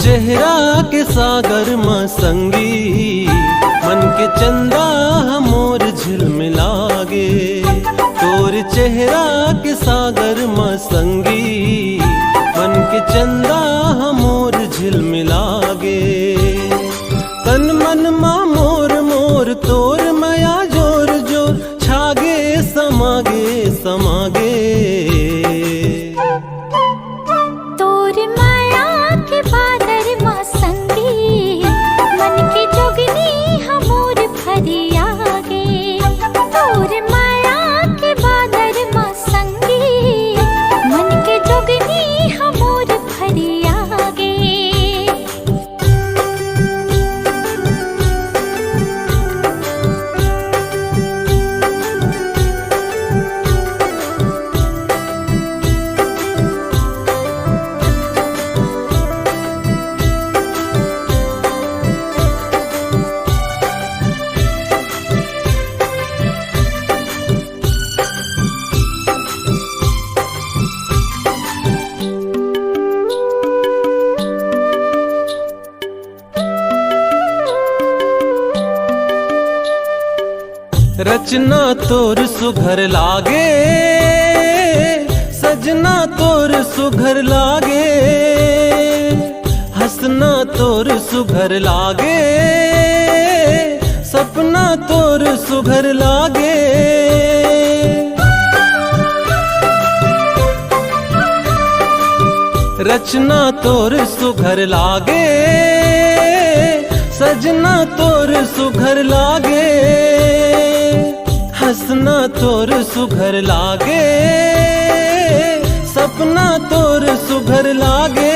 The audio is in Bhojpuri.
चेहरा के सागर मसंगी, मन के चंदा हमोर झिलमिलागे। तोर चेहरा के सागर मसंगी, मन के चंदा हमोर झिलमिलागे। तन मन मा मोर मोर तोर मया जोर जोर छागे समागे समागे। तोर माया के बादर मसंगी, मन के जोगनी हमोर फरियागे। तोर माया के बादर मसंगी, मन के जोगनी हमोर फरियागे। रचना तोर सुघर लागे, सजना तोर सुघर लागे। हंसना तोर सुघर लागे, सपना तोर सुघर लागे। रचना तोर सुघर लागे, सजना तोर सुघर लागे। हंसना तोर सुघर लागे, सपना तोर सुघर लागे।